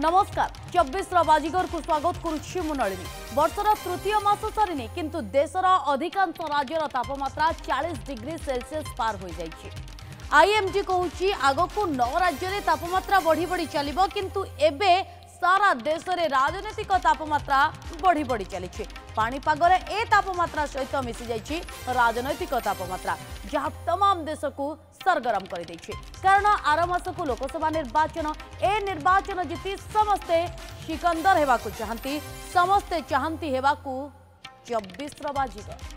नमस्कार 24 बाजीगर को स्वागत करुछि मु नलिनी। वर्षर तृतीय मास सरिनी किंतु देशर अधिकांश राज्यर तापमात्रा 40 डिग्री सेल्सियस पार हो जाइछि। आईएमडी कहूछि आगकू 9 राज्य रे तापमात्रा बढ़ी बढ़ी चलिबो किंतु एबे सारा देश रे राजनीतिक तापमात्रा बढ़ी बढ़ी चली पाणीपागर ए तापमात्रा सहित मिसी जाइछि राजनैतिक तापमात्रा जहाँ तमाम देश को सरगरम कर देछि। कारण आर मास को लोकसभा निर्वाचन ए निर्वाचन जीति समस्ते सिकंदर हेबाकू चाहती समस्ते चाहती हेबाकू 24 बाजीगर।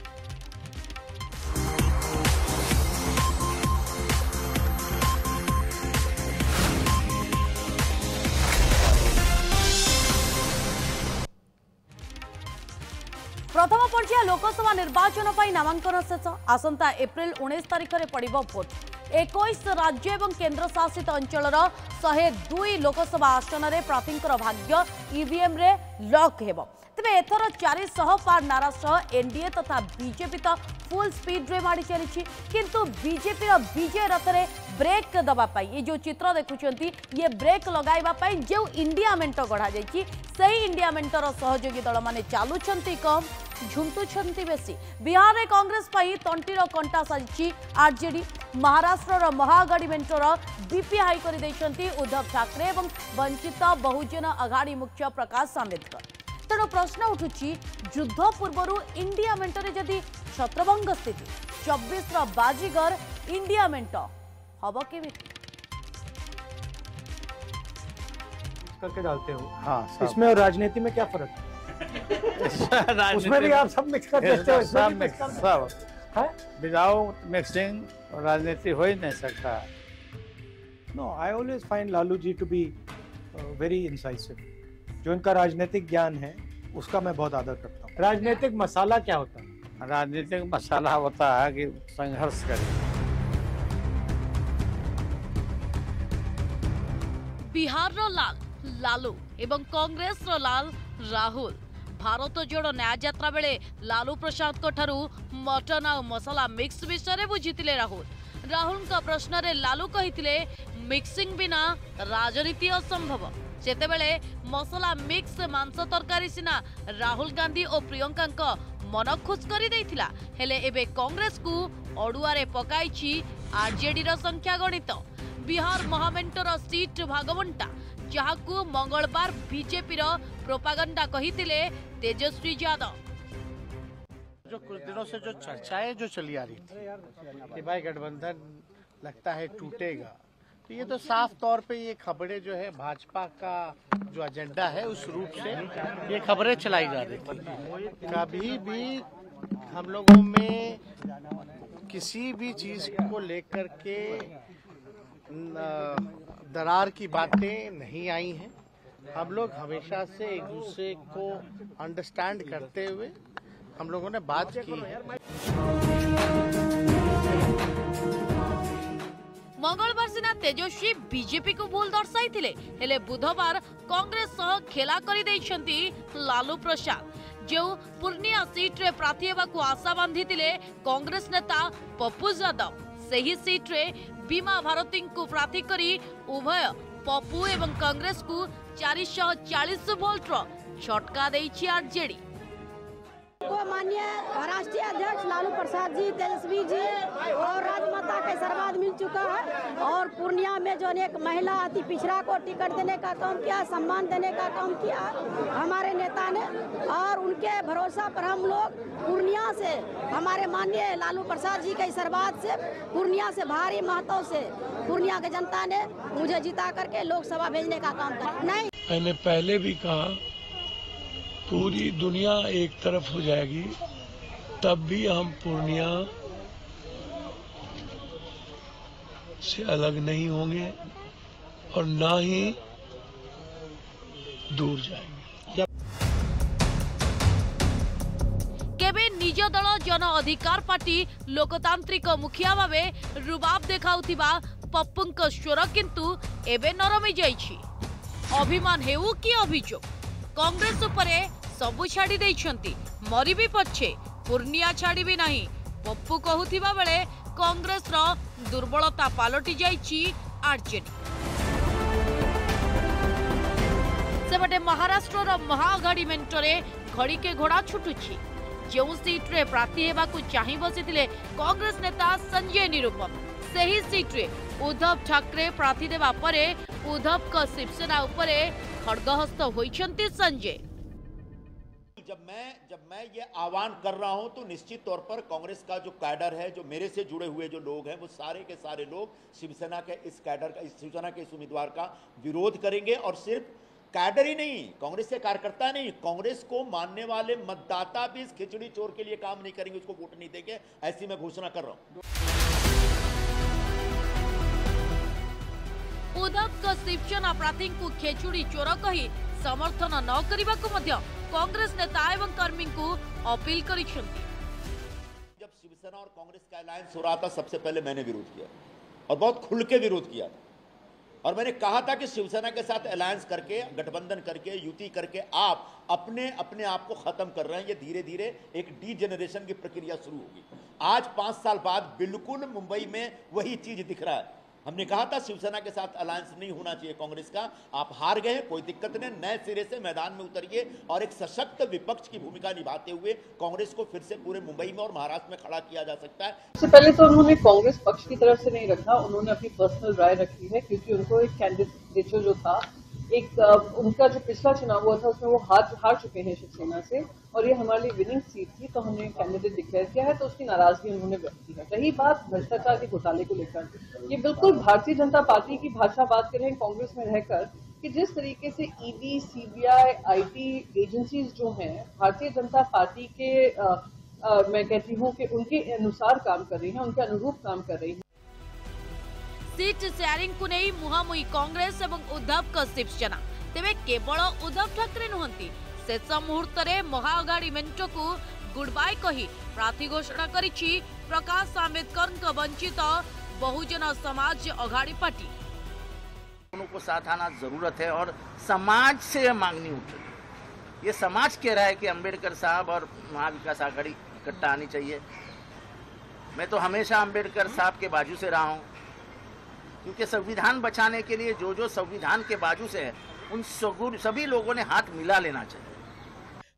प्रथम पर्याय लोकसभा निर्वाचन पर नामांकन शेष आसंता एप्रिल 19 तारिख में पड़िबो भोट। 21 राज्य एवं केंद्र शासित अंचल 102 लोकसभा आसन में प्रार्थींकर भाग्य ईवीएम रे लॉक हेबो। तेबे एथर 400 पार नारा सह एनडीए तथा बीजेपी तो फुल स्पीड रे माड़ी चली किंतु बीजेपी विजय रथ रे ब्रेक दबा पाई ये जो चित्र देखुचंती ये ब्रेक लगाइबा पाई जो इंडिया मेंट गढ़ा जाइछि सही इंडिया मेंटर सहयोगी दल माने चालुछंती कम झुंटुछंती बेसी। बिहार रे कांग्रेस पाई तंटीर कंटा साजिछि आरजेडी। महाराष्ट्र महागाड़ी मेंटर बीपी हाई कर दैछंती उद्धव ठाकरे एवं वंचित बहुजन आघाड़ी मुख्य प्रकाश आंबेडकर। तेणु प्रश्न उठुछि युद्ध पूर्व इंडिया मेंटरे जदि छत्रभंग स्थिति 24 बाजीगर इंडिया मेंट हब केमिति करके डालते हो। हाँ, इसमें और राजनीति में क्या फर्क है? उसमें भी आप सब मिक्स कर देते हो। सब विदाउट मिक्सिंग राजनीति हो ही नहीं सकता। No, I always find Lalu ji to be very incisive. जो इनका राजनीतिक ज्ञान है उसका मैं बहुत आदर करता हूँ। राजनीतिक मसाला क्या होता है? राजनीतिक मसाला होता है कि संघर्ष करें। बिहार रो लाल लालू एवं कांग्रेस रो लाल राहुल। भारत जोड़ो न्याय यात्रा बेले लालू प्रसाद को ठारू मटन आ मसाला मिक्स विषय बुझीतिले राहुल। राहुल का प्रश्न रे लालू कहितिले मिक्सिंग बिना राजनीति असंभव। जेतेबेले मसाला मिक्स मांस तरकारी सिना राहुल गांधी और प्रियंका को मन खुश करी देइथिला हेले एबे कांग्रेस को अडुआरे पकाइछि आरजेडी रो संख्या गणित। बिहार महामेंटर सीट भागवंटा जहाकू मंगलवार बीजेपी रो प्रोपागंडा कहितिले तेजस्वी यादव। जो कुछ दिनों से जो चर्चाएं जो चली आ रही थी कि भाई गठबंधन लगता है टूटेगा, तो ये तो साफ तौर पे ये खबरें जो है भाजपा का जो एजेंडा है उस रूप से ये खबरें चलाई जा रही थी। कभी भी हम लोगों में किसी भी चीज को लेकर के दरार की बातें नहीं आई हैं। हम लोग हमेशा से एक दूसरे को अंडरस्टैंड करते हुए हम लोगों ने बात की है। मंगलवार सिना तेजस्वी बीजेपी को भूल दर्शाई थिले हेले बुधवार कांग्रेस सह खेला करि दैछंती लालू प्रसाद। जो पूर्णिया सीट रे प्रार्थी हेबाकू आशा बांधी थिले कांग्रेस नेता पप्पू यादव सही सीट रे बीमा भारती को प्रार्थी करी उभय पप्पू एवं कांग्रेस को 440 वोल्ट झटका देइछि आरजेडी। को माननीय राष्ट्रीय अध्यक्ष लालू प्रसाद जी, तेजस्वी जी और राजमाता के सर्वाध मिल चुका है और पूर्णिया में जो एक महिला अति पिछड़ा को टिकट देने का काम किया, सम्मान देने का काम किया हमारे नेता ने और उनके भरोसा पर हम लोग पूर्णिया से हमारे माननीय लालू प्रसाद जी के सर्वाध से पूर्णिया से भारी महत्व से पूर्णिया की जनता ने मुझे जिता करके लोकसभा भेजने का काम किया। नहीं, मैंने पहले भी कहा पूरी दुनिया एक तरफ हो जाएगी तब भी हम पूर्णिया से अलग नहीं होंगे और ना ही दूर जाएंगे। केबे निज दल जन अधिकार पार्टी लोकतांत्रिक मुखिया भावे रुबाब देखाउथिबा पप्पूंक स्वर किंतु एबे नरमी जाइछि। अभिमान हेउ कि अभियोग कांग्रेस उपरे सबु छाड़ी देइछंती मरी भी पछे पूर्णिया छाड़ी भी नहीं पप्पू कहूथिबा बेले कांग्रेस रो दुर्बलता पालटि जाइछि आरजेडी। सेपटे महाराष्ट्र महाअघाड़ी मेंटरे घड़ीके घोड़ा छुटुछि। जो सीट्रे प्रार्थी हेबाकु चाहि बसिथिले कांग्रेस नेता संजय निरुपम, सही सीट्रे उद्धव ठाकरे प्रार्थी देवा परे उद्धव का शिवसेना उपरे खड़गहस्त होइछन्ति संजय। जब मैं ये आह्वान कर रहा हूं तो निश्चित तौर पर कांग्रेस का जो कैडर है, जो मेरे से जुड़े हुए जो लोग हैं, वो सारे के सारे लोग शिवसेना के इस कैडर का, इस शिवसेना के इस उम्मीदवार का विरोध करेंगे। और सिर्फ कैडर ही नहीं, कांग्रेस के कार्यकर्ता नहीं, कांग्रेस को मानने वाले मतदाता भी इस खिचड़ी चोर के लिए काम नहीं करेंगे, उसको वोट नहीं देंगे, ऐसी मैं घोषणा कर रहा हूं। उद्धव का शिवसेना प्रार्थी को खेचुड़ी चोर कही समर्थन न करने को कांग्रेस नेता एवं कर्मी को अपील करिसेंति। जब शिवसेना और कांग्रेस का अलायंस हो रहा था, सबसे पहले मैंने विरोध किया और बहुत खुल के विरोध किया था। और मैंने कहा था कि शिवसेना के साथ अलायंस करके, गठबंधन करके, युति करके आप अपने आप को खत्म कर रहे हैं। ये धीरे धीरे एक डी जनरेशन की प्रक्रिया शुरू होगी। आज 5 साल बाद बिल्कुल मुंबई में वही चीज दिख रहा है। हमने कहा था शिवसेना के साथ अलायंस नहीं होना चाहिए कांग्रेस का। आप हार गए, कोई दिक्कत नहीं, नए सिरे से मैदान में उतरिए और एक सशक्त विपक्ष की भूमिका निभाते हुए कांग्रेस को फिर से पूरे मुंबई में और महाराष्ट्र में खड़ा किया जा सकता है। सबसे पहले तो उन्होंने कांग्रेस पक्ष की तरफ से नहीं रखा, उन्होंने अपनी पर्सनल राय रखी है, क्योंकि उनको एक कैंडिडेट जो था, एक उनका जो पिछला चुनाव हुआ था उसमें वो हार चुके हैं शिवसेना से, और ये हमारे लिए विनिंग सीट थी, तो हमने कैंडिडेट डिक्लेयर किया है, तो उसकी नाराजगी उन्होंने व्यक्त की है। रही बात भ्रष्टाचार के घोटाले को लेकर, ये बिल्कुल भारतीय जनता पार्टी की भाषा बात कर रहे हैं कांग्रेस में रहकर, कि जिस तरीके से ईडी, सीबीआई, आईटी एजेंसीज जो हैं भारतीय जनता पार्टी के मैं कहती हूँ कि उनके अनुसार काम कर रही हैं, उनके अनुरूप काम कर रही हैं। सीट शेयरिंग को नहीं मुहामुही कांग्रेस एवं उद्धव का शिवसेना। तेबे केवल उद्धव ठाकरे नुहंती, शेष मुहूर्त में महाअघाड़ी मेंट को गुड बाय कही प्रार्थी घोषणा करिछि प्रकाश आंबेडकर वंचित बहुजन समाज अघाड़ी पार्टी। उनको साथ आना जरूरत है और समाज से यह मांगनी उठ रही है। ये समाज कह रहा है कि अंबेडकर साहब और महाविकास आघाड़ी इकट्ठा आनी चाहिए। मैं तो हमेशा अंबेडकर साहब के बाजू से रहा हूँ, क्योंकि संविधान बचाने के लिए जो संविधान के बाजू से है उन सभी लोगों ने हाथ मिला लेना चाहिए।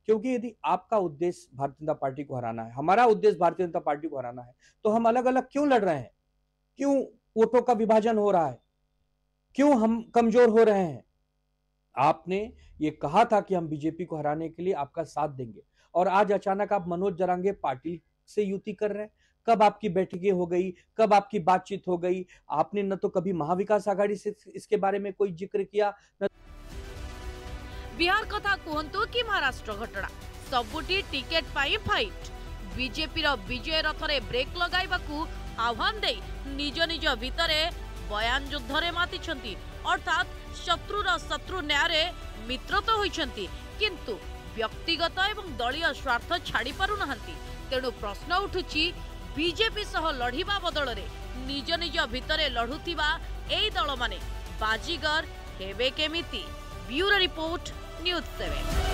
क्योंकि यदि आपका उद्देश्य भारतीय जनता पार्टी को हराना है, हमारा उद्देश्य भारतीय जनता पार्टी को हराना है, तो हम अलग अलग क्यों लड़ रहे हैं? क्यों वोटों का विभाजन हो रहा है? क्यों हम कमजोर हो रहे हैं? आपने ये कहा था कि हम बीजेपी को हराने के लिए आपका साथ देंगे, और आज अचानक आप मनोज जरांगे पाटिल से युति कर रहे हैं। कब आपकी बैठकें हो गई, कब आपकी बातचीत हो गई? आपने न तो कभी महाविकास आघाड़ी से इसके बारे में कोई जिक्र किया, न बिहार कथा कहतु कि महाराष्ट्र घटना सबुटी टिकेट पाई फाइट। बीजेपी विजय रथरे ब्रेक लगाइबाकू आह्वान दे निज निज भितरे बयान युद्धरे मातिछंती, अर्थात शत्रुर शत्रु न्यारे मित्र तो होइछंती, किंतु व्यक्तिगत एवं दलीय स्वार्थ छाड़ी पारु नहंती। तेणु प्रश्न उठुछि बीजेपी सह लढ़िबा बदलरे निज निज भितरे लढुथिबा एई दल माने बाजीगर हेबे केमिति? Bureau report, news 7।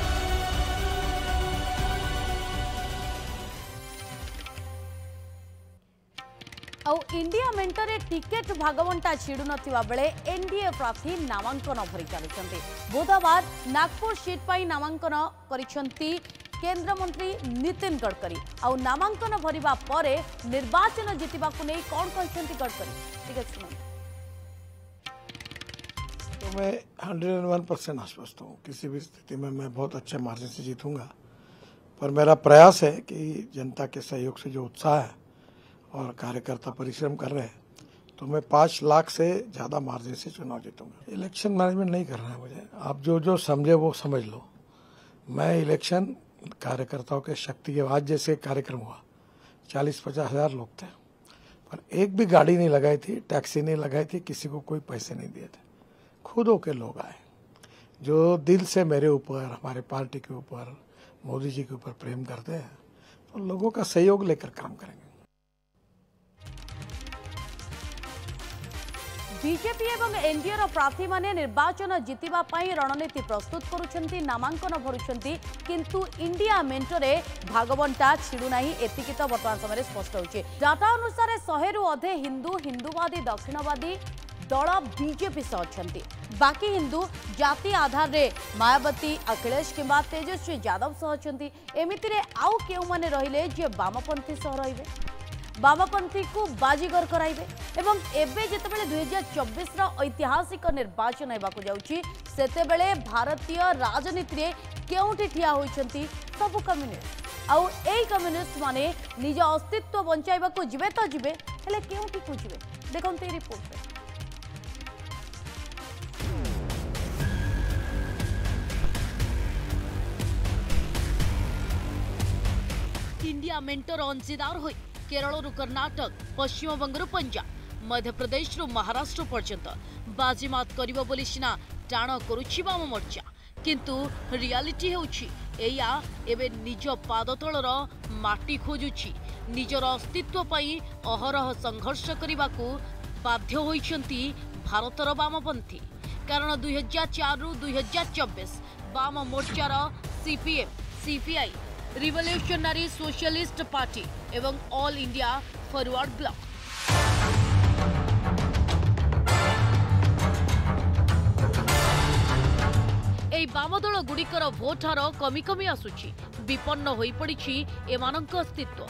आउ इंडिया मेंटरे टिकेट भागवंटा छिड़ु नथिबा बेले एनडीए प्रार्थी नामांकन भरी चलिछन्ति। बुधवार नागपुर सीट पाई नामांकन करिछन्ति केंद्र मंत्री नितिन गडकरी। आउ नामांकन भरिबा परे निर्वाचन जितिबाकू नै कोन कहछन्ति गडकरी? ठीक है, तो मैं 101% आश्वस्त हूँ, किसी भी स्थिति में मैं बहुत अच्छे मार्जिन से जीतूंगा। पर मेरा प्रयास है कि जनता के सहयोग से जो उत्साह है और कार्यकर्ता परिश्रम कर रहे हैं, तो मैं 5 लाख से ज़्यादा मार्जिन से चुनाव जीतूंगा। इलेक्शन मैनेजमेंट नहीं करना है मुझे, आप जो समझे वो समझ लो। मैं इलेक्शन कार्यकर्ताओं के शक्ति के बाद जैसे कार्यक्रम हुआ, 40-50 हज़ार लोग थे, पर एक भी गाड़ी नहीं लगाई थी, टैक्सी नहीं लगाई थी, किसी को कोई पैसे नहीं दिए थे। खुद होके लोग आए जो दिल से मेरे ऊपर, हमारे पार्टी के ऊपर, मोदी जी के ऊपर प्रेम करते हैं, तो लोगों का सहयोग लेकर काम करेंगे। बीजेपी एवं एनडीए प्रार्थी माने निर्वाचन जितिबा पाई रणनीति प्रस्तुत करुछंती, नामांकन भरुछंती, किंतु इंडिया मेंटरे भागवंटा छिड़ु नाही, एतिकी तो वर्तमान समय स्पष्ट होछि। डाटा अनुसार 100 रु अधिक हिंदू, हिंदूवादी, दक्षिणवादी, दल बीजेपी सह अछंती। बाकी हिंदू जाति आधार रे मायावती, अखिलेश किंबा तेजस्वी यादव सह अछंती। एमिति रे आउ केउ माने रहिले जे वामपंथी सह रहिबे, वामपंथी को बाजीगर कराइबे। एवं एबे जेतेबेले 2024 रो ऐतिहासिक निर्वाचन हेबाकु जाउची सेतेबेले भारतीय राजनीति रे केउठी ठिया होइछंती सब कम्युनिस्ट। आउ एई कम्युनिस्ट माने निज अस्तित्व बंचाइबाकु जिबे तो जिबे, हेले केउठी को जिबे देखंते रिपोर्ट रे। इंडिया मेंटर अंशीदार होई केरल कर्नाटक, पश्चिम बंग पंजाब, मध्य प्रदेश महाराष्ट्र पर्यंत बाजीमात करिबो बोली सिना टाण करुछि वाम मोर्चा, किंतु रियालिटी हेउछि एया एबे निज पादतलर माटी खोजुछि। निजर अस्तित्व पई अहरह संघर्ष करिबाकू बाध्य होइछंती भारतर वामपंथी। कारण 2004 रु 2024 वाम मोर्चार CPM, CPI, revolutionary socialist party एवं ऑल इंडिया फॉरवर्ड ब्लॉक एई वामदल गुड़िकर भोट हार कमी कमी आसुछि। विपन्न होई पड़िछि एमानंक अस्तित्व।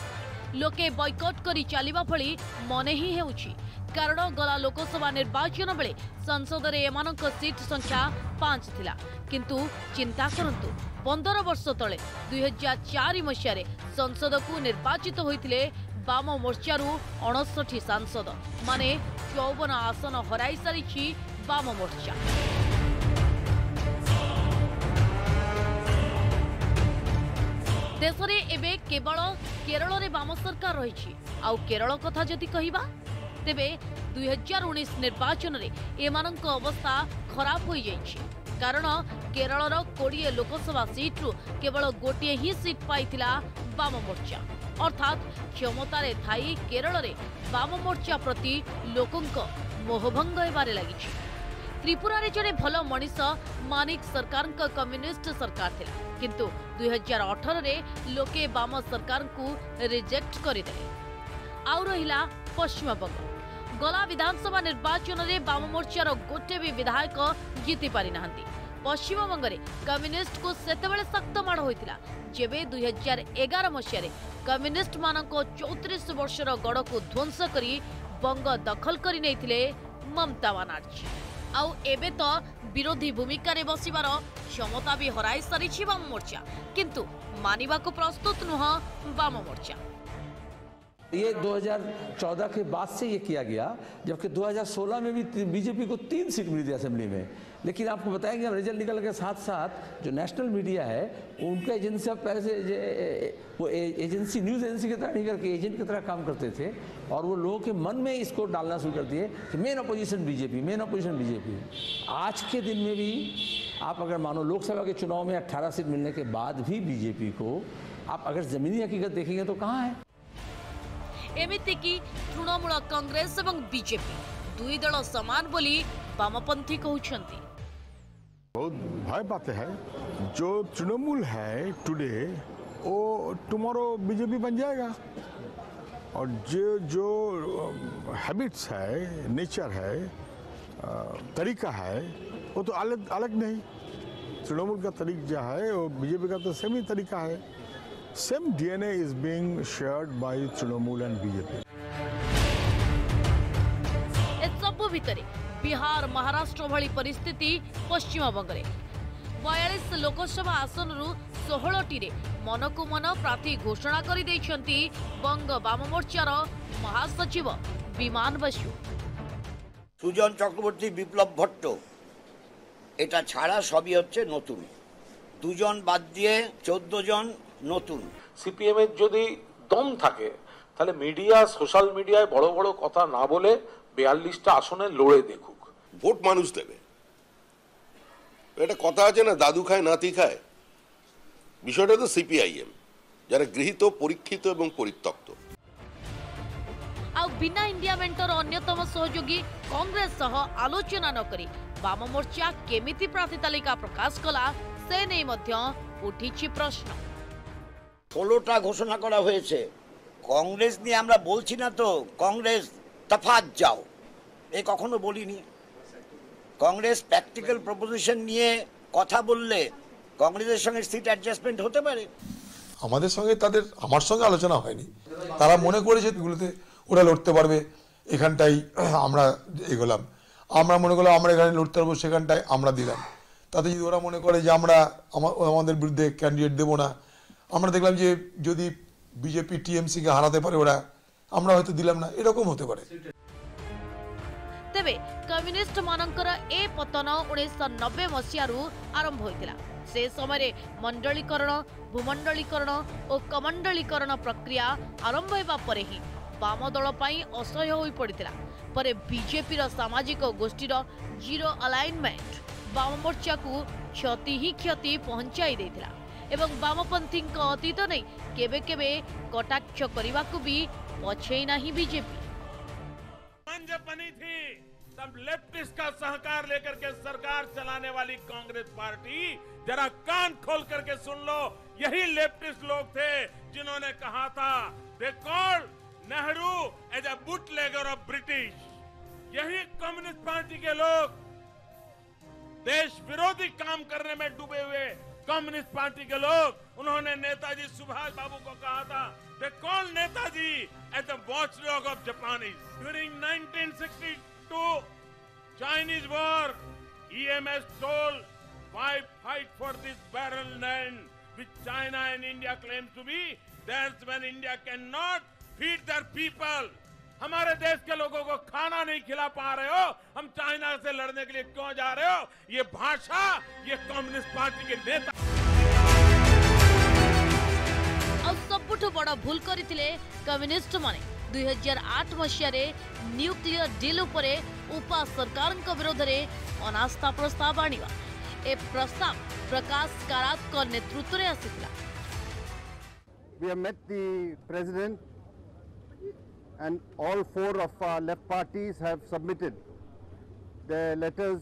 लोके बॉयकट करी चलिबा भली मने ही हेउछि। कारण गला लोकसभा निर्वाचन बेले संसद रे एमानंक सीट संख्या 5 थिला, किंतु चिंता करंतु 15 वर्ष तले 2004 मसीह संसद को निर्वाचित होइतिले वाम मोर्चारू 59 सांसद माने 54 आसन हराई सारिछि वाम मोर्चा। देश रे एबे केवल केरल रे वाम सरकार रही। आउ केरल कथा जदि कहिबा तेबे 2019 निर्वाचन रे एमानंक अवस्था खराब हो जाइछि। कारण केरल 20 लोकसभा सीट रु केवल गोटे ही सीट पाइथिला वाम मोर्चा। अर्थात क्षमतारे थाई केरल रे वाम मोर्चा प्रति लोकंक मोहभंग हेबारे लागिछि। त्रिपुरा रे जने भल मनीष मानिक सरकार कम्युनिस्ट सरकार थिला, किंतु 2018 रे लोके वाम सरकार को रिजेक्ट करिदेले। आउ रहिला पश्चिम बंग। गला विधानसभा निर्वाचन रे वाम मोर्चार गोटे भी विधायक जीति पारि नाहंती। पश्चिम बंग रे कम्युनिस्ट को सेतेबेले सख्त माड़ होइतिला जेबे 2011 मसीह कम्युनिस्ट मानको 34 वर्षर गड़ को ध्वंस करी बंग दखल करि नैथिले ममता बनर्जी। आउ एबे तो विरोधी भूमिका रे बसिबार क्षमता भी हराई सारिछि वाम मोर्चा, किंतु मानिबा को प्रस्तुत नुह वाम मोर्चा। ये 2014 के बाद से ये किया गया, जबकि 2016 में भी बीजेपी को 3 सीट मिली थी असेंबली में। लेकिन आपको बताएंगे रिजल्ट निकल के साथ साथ जो नेशनल मीडिया है उनका एजेंसी पहले से वो एजेंसी न्यूज़ एजेंसी की तरह नहीं करके एजेंट की तरह काम करते थे, और वो लोगों के मन में इसको डालना शुरू कर दिए कि main opposition BJP, main opposition BJP. आज के दिन में भी आप अगर मानो लोकसभा के चुनाव में 18 सीट मिलने के बाद भी बीजेपी को आप अगर जमीनी हकीकत देखेंगे तो कहाँ है। एमिति की तृणमूल कांग्रेस एवं बीजेपी दुई दल समान बोली वामपंथी कहउछंती। बहुत भय पाते हैं जो तृणमूल है टुडे वो टुमारो बीजेपी बन जाएगा, और जो हैबिट्स है, नेचर है, तरीका है वो तो अलग अलग नहीं। तृणमूल का तरीका है और बीजेपी का तो सेम ही तरीका है। Same DNA is being shared by Trinamool and BJP. सबु भितरे बिहार, महाराष्ट्र भली परिस्थिति पश्चिम बंग रे 42 लोकसभा आसन रु 16 रे मन को मन प्रार्थी घोषणा करि दैछंती बंग वाम मोर्चार महासचिव विमान बसु। সুজন চক্রবর্তী, বিপ্লব ভট্ট, এটা ছাড়া সবই হচ্ছে নতুন। দুজন বাদ দিয়ে 14 জন নতুন। সিপিএম এর যদি দম থাকে তাহলে মিডিয়া, সোশ্যাল মিডিয়ায় বড় বড় কথা না বলে 42টা আসনে লড়ে দেখুক, ভোট মানুষ দেবে। এটা কথা আছে না, দাদু খায় নাতি খায়। বিষয়টা তো সিপিআইএম যারা গৃহীত, পরীক্ষিত এবং পরিত্যক্ত। आउ बिना इंडिया मेंटर अन्यतम सहयोगी कांग्रेस सह आलोचना न करी वाम मोर्चा केमिति प्रार्थी तालिका प्रकाश कला से नहीं मध्य उठिछि प्रश्न। 16টা ঘোষণা করা হয়েছে। কংগ্রেস নিয়ে আমরা বলছি না তো, কংগ্রেস তফাত যাও। এ কখনো বলিনি। কংগ্রেস প্র্যাকটিক্যাল প্রপোজিশন নিয়ে কথা বললে কংগ্রেসের সঙ্গে সিট অ্যাডজাস্টমেন্ট হতে পারে। আমাদের সঙ্গে তাদের আমার সঙ্গে আলোচনা হয়নি, তারা মনে করেছে এগুলোতে ওরা লড়তে পারবে, এখানটাই আমরা এগোলাম, আমরা মনে করলাম আমরা এখানে লড়তে পারবো, সেখানটায় আমরা দিলাম। তাতে যদি ওরা মনে করে যে আমরা আমাদের বিরুদ্ধে ক্যান্ডিডেট দেবো না, আমরা দেখলাম যে যদি বিজেপি টিএমসিকে হারাতে পারে ওরা, আমরা হয়তো দিলাম না, এরকম হতে পারে। তেবে কম্युनिस्ट मानकर ए पतन 1990 मसीहारू आरंभ होइतिला। से समय मंडलीकरण, भूमंडलीकरण और कमंडलीकरण प्रक्रिया आरंभ होइबा परे ही वाम दल पई असह्य होई पड़ितिला। परे बीजेपी रो सामाजिक गोष्ठी रो जीरो अलाइनमेंट वाम मोर्चा को क्षति ही क्षति पहुंचाई देतिला एवं वामपंथी अतीत नहीं केबे केबे कटाक्ष करने को भी पछे नहीं बीजेपी। बनी थी तब लेफ्टिस्ट का सहकार लेकर के सरकार चलाने वाली कांग्रेस पार्टी, जरा कान खोल करके सुन लो, यही लेफ्टिस्ट लोग थे जिन्होंने कहा था they called Nehru as a bootlegger of British. यही कम्युनिस्ट पार्टी के लोग देश विरोधी काम करने में डूबे हुए कम्युनिस्ट पार्टी के लोग, उन्होंने नेताजी सुभाष बाबू को कहा था they called Netaji as the watchdog of Japanese. During 1962 Chinese war, EMS told why fight for this barren land which China and India claims to be. That's when India cannot feed their people. हमारे देश के लोगों को खाना नहीं खिला पा रहे हो, हम चाइना से लड़ने के लिए क्यों जा रहे हो? ये भाषा ये कम्युनिस्ट पार्टी के नेता सबुठु बड़ भूल करथिले कम्युनिस्ट माने 2008 मसीह न्यूक्लियर डील उपरे उपा सरकार विरोध में अनास्था प्रस्ताव आनिबा। ए प्रस्ताव प्रकाश कारात को नेतृत्व में आसिथिला। We have met the president and all four of our left parties have submitted their letters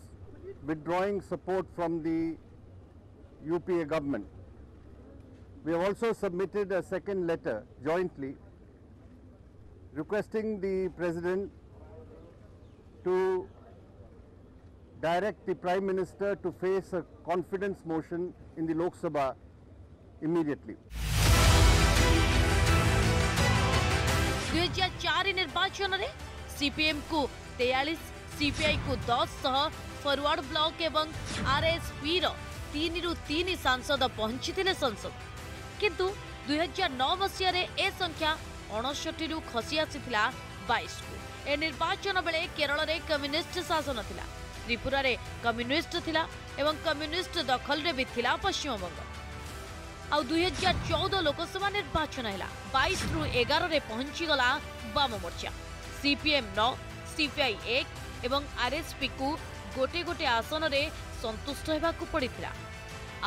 withdrawing support from the UPA government. We have also submitted a second letter jointly requesting the President to direct the Prime Minister to face a confidence motion in the Lok Sabha immediately. 2004 निर्वाचन में CPM को 43, CPI को 10 सह forward block एवं RSP रो 3 रु 3 सांसद पहुंची संसद, किंतु 2009 मसीह ए संख्या 59 रु खसी आसीथिला 22 को। ए निर्वाचन बेले केरल रे कम्युनिस्ट शासन थिला, त्रिपुरा रे कम्युनिस्ट थिला एवं कम्युनिस्ट दखल रे भी थिला पश्चिम बंग। आ 2014 लोकसभा निर्वाचन हैला 22 रु 11 रे पहुंची गला वाम मोर्चा। सीपीएम 9, सीपीआई 1 एवं आरएसपी को गोटे गोटे आसन रे संतुष्ट हेबा को पड़िथिला।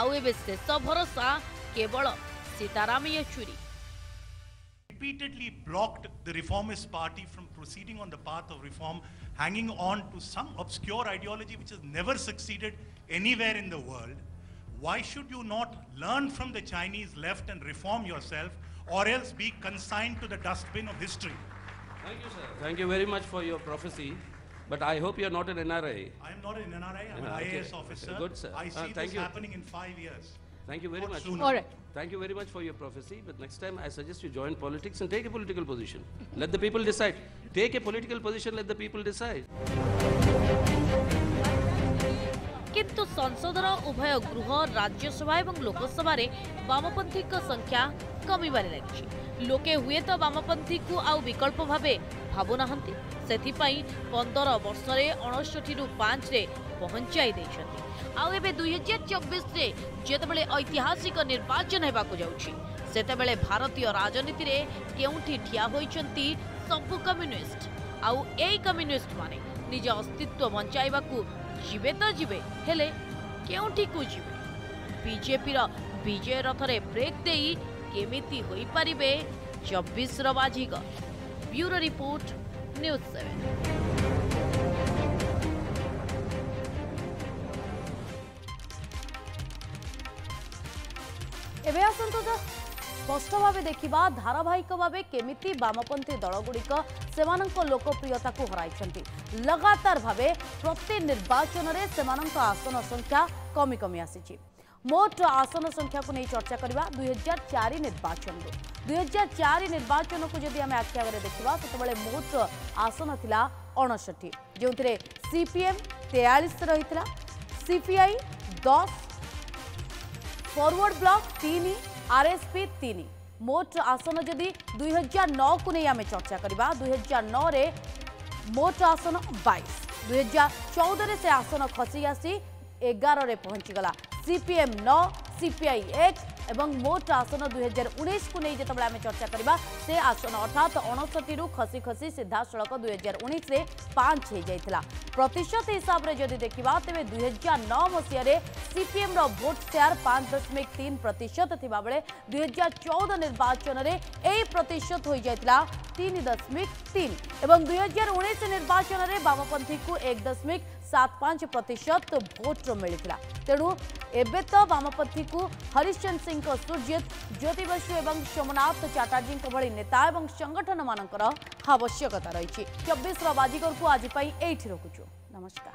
आउ एबे शेष भरोसा केवल Sitaram Yechury. Repeatedly blocked the Reformist Party from proceeding on the path of reform, hanging on to some obscure ideology which has never succeeded anywhere in the world. Why should you not learn from the Chinese left and reform yourself, or else be consigned to the dustbin of history? Thank you, sir. Thank you very much for your prophecy. But I hope you are not an NRI. I am not an NRI. I am an IAS officer. Good, sir. I see this happening in 5 years. Thank you very Not much. sooner. All right. Thank you very much for your prophecy. But next time, I suggest you join politics and take a political position. Let the people decide. Take a political position. Let the people decide. किंतु संसदर उभय गृह, राज्यसभा और लोकसभा रे वामपंथी संख्या कमिबारे लागिछि। लोके हुए तो वामपंथी को आउ विकल्प भावे भाबु नाहंती, सेथिपाई 15 वर्ष रे 59 रु 5 रे पहुंचाई दैछंती। आउ एबे 2024 रे जेतेबेले ऐतिहासिक निर्वाचन हेबाकु जाउछि, सेतेबेले भारतीय राजनीति रे केउठी ठिया होइछंती सब कम्युनिस्ट। आउ एई कम्युनिस्ट माने निज अस्तित्व बंचाइबाकु जीवे तो जीवे, हेले केउठी को जीवे? बीजेपी रो विजय रथ रे ब्रेक देई केमिति होई परिबे 24 रो बाजीगर? Bureau report, news 7। एबे आसंतो स्पष्ट भाव देखा धारावाहिक भाव केमिति वामपंथी दलगुड़िक सेमानंक लोकप्रियता को हराइछंती। लगातार भाव प्रति निर्वाचन में सेमानंक आसन संख्या कमी कमी आसी। मोट आसन संख्या को नहीं चर्चा करवा 2004 निर्वाचन 2004 निर्वाचन को जदि आम आखि आगे देखा से मोट आसन थिला 59 जो सीपीएम 43 रही सीपीआई 10 फॉरवर्ड ब्लॉक 3 आरएसपी 3 मोट आसन जदि 2009 को नहीं आम चर्चा करवा 2009 रे मोट आसन 22 2014 से आसन खसी आसी 11 रे पहुंचीगला सीपीएम 9 सीपीआई 1 एवं मोट आसन 2019 को नहीं जिते आम चर्चा करवा से आसन अर्थात 59 रु खसी खसी सीधा सड़क 2019 रे 5 हो जाता। प्रतिशत हिसाब से जदि देखा तेज 2009 मसीह सीपीएम रो भोट शेयर 5.3% थिबा बेले 2014 निर्वाचन में यही प्रतिशत हो जाता 3.3 एवं 2019 निर्वाचन में वामपंथी को 1.75% भोट मिलता। तेणु एबे तो वामपंथी को हरिश्चंद्र सिंह सुरजित ज्योति बसु एवं सोमनाथ चटर्जी भली नेता और संगठन मानकर आवश्यकता रही। 24 बाजीगर को आज एठी रखुछु। नमस्कार।